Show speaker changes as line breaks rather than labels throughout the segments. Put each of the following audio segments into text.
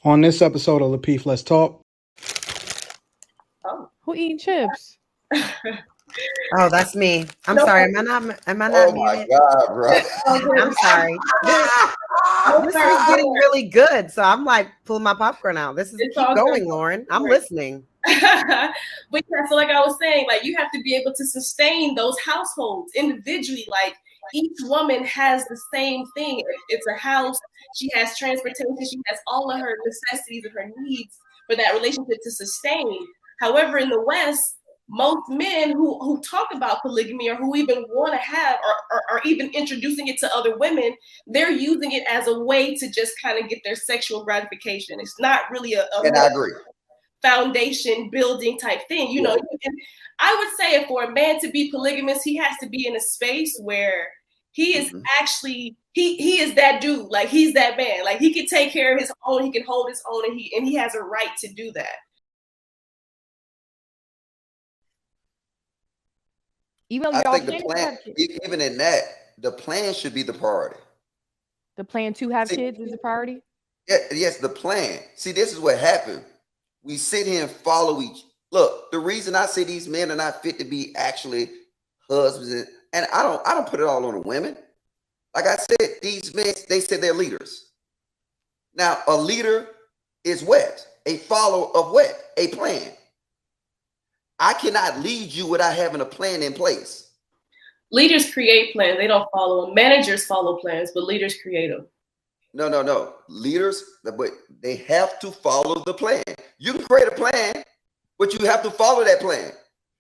On this episode of Lapeef, Let's Talk.
Oh.
Who eating chips?
Oh, that's me. I'm
No,
sorry. Am I not
Oh
muted?
my God, bro.
I'm sorry. This is getting really good. So I'm like pulling my popcorn out. This is
It's
keep
all
going,
good.
Lauren. I'm
Right.
listening.
But yeah, so like I was saying, like you have to be able to sustain those households individually. Like each woman has the same thing. It's a house. She has transportation. She has all of her necessities and her needs for that relationship to sustain. However, in the West, most men who talk about polygamy or who even want to have or even introducing it to other women, they're using it as a way to just kind of get their sexual gratification. It's not really
And I agree.
foundation building type thing. You know, I would say for a man to be polygamous, he has to be in a space where he is actually he is that dude. Like he's that man. Like he can take care of his own, he can hold his own, and he has a right to do that.
I think the plan, even in that, the plan should be the priority.
The plan to have kids is a priority?
Yeah, yes, the plan. See, this is what happened. We sit here and follow each. Look, the reason I say these men are not fit to be actually husbands, and I don't put it all on the women. Like I said, these men, they said they're leaders. Now, a leader is what? A follower of what? A plan. I cannot lead you without having a plan in place.
Leaders create plans. They don't follow them. Managers follow plans, but leaders create them.
No. Leaders, but they have to follow the plan. You can create a plan, but you have to follow that plan.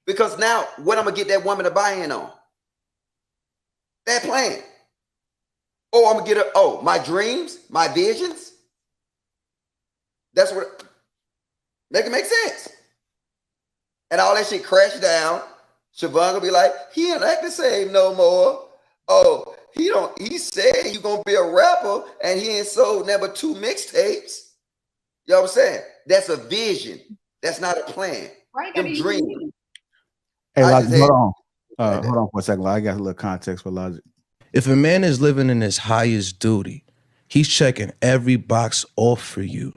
Because now, what I'm going to get that woman to buy in on? That plan. Oh, I'm going to get her, my dreams, my visions. That's what, make it make sense. And all that shit crashed down. Siobhan will be like, he ain't act the same no more. Oh, he said you gonna be a rapper and he ain't sold never 2 mixtapes. You know what I'm saying? That's a vision. That's not a plan.
Right.
Them dreams.
Hey, Logic, hold on for a second. I got a little context for Logic.
If a man is living in his highest duty, he's checking every box off for you.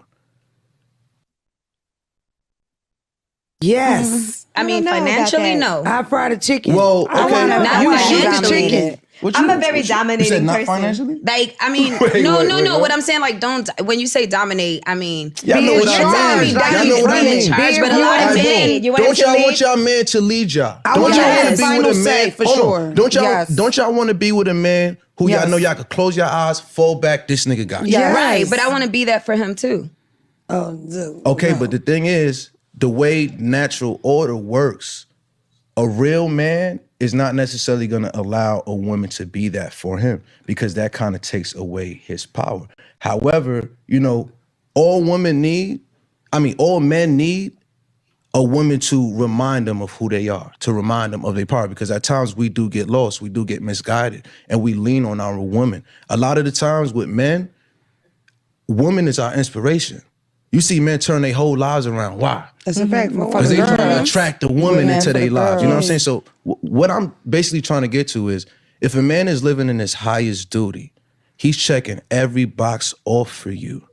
Yes.
I mean, financially, no.
I fried a chicken.
Well,
I
okay.
wanna
Not financially.
chicken.
I'm a very dominating
You said not
person.
financially?
Like, I mean,
Wait,
no.
what?
What I'm saying, like, don't. When you say dominate, I mean,
Y'all know what I mean. Y'all know what I mean.
charge, but a lot of men,
Don't y'all want y'all man to lead y'all? Don't y'all want to be with a man?
For sure.
Don't y'all want to be with a man who y'all know y'all could close your eyes, fall back, this nigga got you.
Yeah, right. But I want to be that for him too.
Oh, dude.
Okay, but the thing is, the way natural order works, a real man is not necessarily going to allow a woman to be that for him because that kind of takes away his power. However, you know, all men need a woman to remind them of who they are, to remind them of their power, because at times we do get lost, we do get misguided, and we lean on our woman. A lot of the times with men, woman is our inspiration. You see men turn their whole lives around. Why?
That's a fact.
Because they trying to attract a woman into their lives. You know what I'm saying? So what I'm basically trying to get to is, if a man is living in his highest duty, he's checking every box off for you.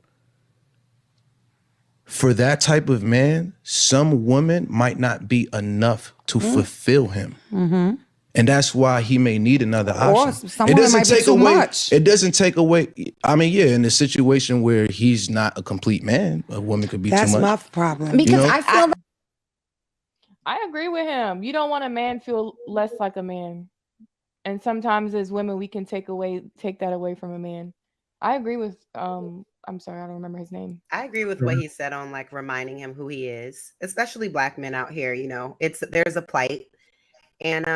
For that type of man, some woman might not be enough to fulfill him. Mm-hmm. And that's why he may need another option.
It doesn't take away. Much.
It doesn't take away. I mean, yeah, in a situation where he's not a complete man, a woman could be too much.
That's my problem.
Because
You know?
I feel I agree with him. You don't want a man feel less like a man. And sometimes as women, we can take that away from a man. I agree with I'm sorry, I don't remember his name.
I agree with what he said on like reminding him who he is, especially Black men out here. You know, there's a plight. And,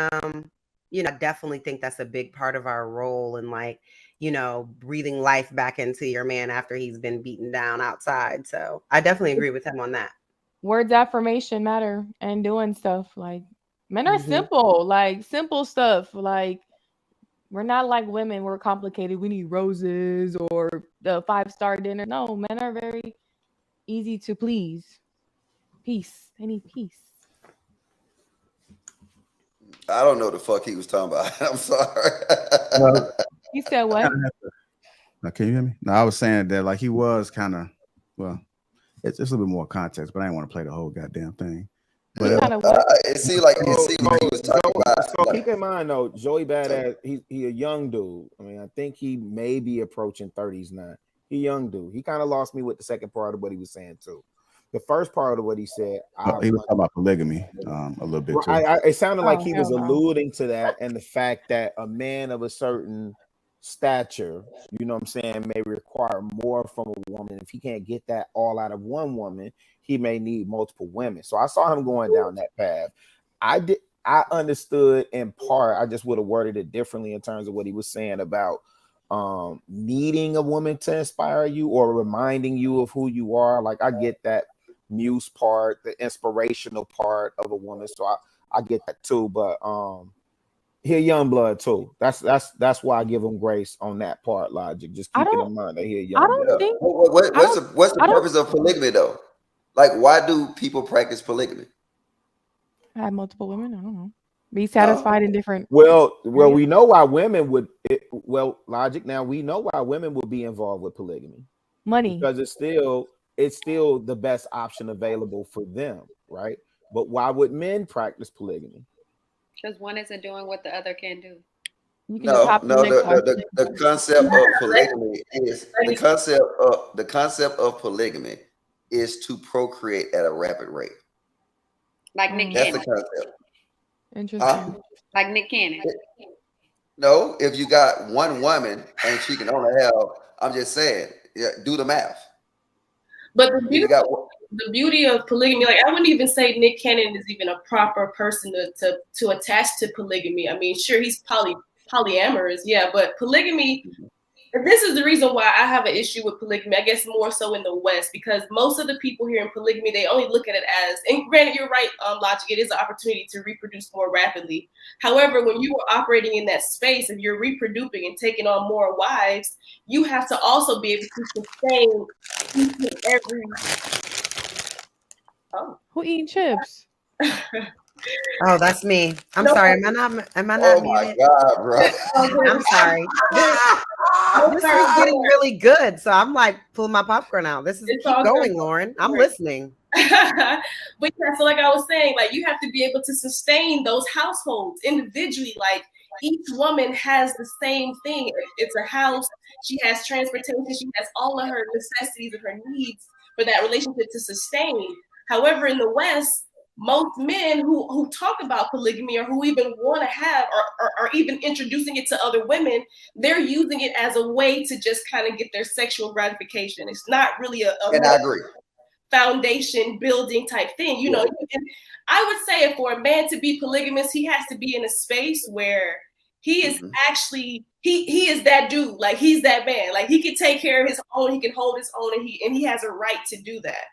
you know, I definitely think that's a big part of our role in, like, you know, breathing life back into your man after he's been beaten down outside. So I definitely agree with him on that.
Words affirmation matter, and doing stuff. Like, men are simple, like simple stuff. Like, we're not like women. We're complicated. We need roses or the 5-star dinner. No, men are very easy to please. Peace. They need peace.
I don't know the fuck he was talking about. I'm sorry.
You said what?
Can you hear me? No, I was saying that like he was kind of Well, it's a little bit more context, but I didn't want to play the whole goddamn thing. But
it seemed like he was talking about.
So keep in mind though, Joey Badass, he a young dude. I mean, I think he may be approaching 30s now. He young dude. He kind of lost me with the second part of what he was saying too. The first part of what he said,
he was talking about polygamy a little bit too.
It sounded like he was alluding to that, and the fact that a man of a certain stature, you know what I'm saying, may require more from a woman. If he can't get that all out of one woman, he may need multiple women. So I saw him going down that path. I understood in part. I just would have worded it differently in terms of what he was saying about needing a woman to inspire you or reminding you of who you are. Like, I get that muse part, the inspirational part of a woman. So I get that too. But he a young blood too. That's why I give him grace on that part. Logic. Just keep it in mind that he a young blood.
What's the purpose of polygamy though? Like, why do people practice polygamy?
Have multiple women. I don't know. Be satisfied in different.
Well, we know why women would. Logic. Now we know why women would be involved with polygamy.
Money,
because it's still the best option available for them, right? But why would men practice polygamy?
Because one isn't doing what the other can do.
The concept of polygamy is the concept of polygamy is to procreate at a rapid rate.
Like Nick
That's
Cannon.
the concept.
Interesting.
Like Nick Cannon.
No, if you got one woman and she can only have, I'm just saying, do the math.
But the beauty of polygamy, like, I wouldn't even say Nick Cannon is even a proper person to attach to polygamy. I mean, sure, he's polyamorous, yeah, but polygamy, this is the reason why I have an issue with polygamy, I guess more so in the West, because most of the people here in polygamy, they only look at it as, and granted, you're right, Logic, it is an opportunity to reproduce more rapidly. However, when you are operating in that space, if you're reproducing and taking on more wives, you have to also be able to sustain each and every. Oh,
who eating chips?
Oh, that's me. I'm sorry. Am I not?
Oh my God, bro!
I'm sorry. This is getting really good. So I'm like pulling my popcorn out. Keep going, good. Lauren. I'm listening.
But yeah, so like I was saying, like, you have to be able to sustain those households individually. Like, each woman has the same thing. It's a house. She has transportation. She has all of her necessities and her needs for that relationship to sustain. However, in the West, most men who talk about polygamy or who even want to have or even introducing it to other women, they're using it as a way to just kind of get their sexual gratification. It's not really a
I agree.
Foundation building type thing. You know, I would say for a man to be polygamous, he has to be in a space where he is actually he is that dude. Like, he's that man. Like, he can take care of his own, he can hold his own, and he has a right to do that.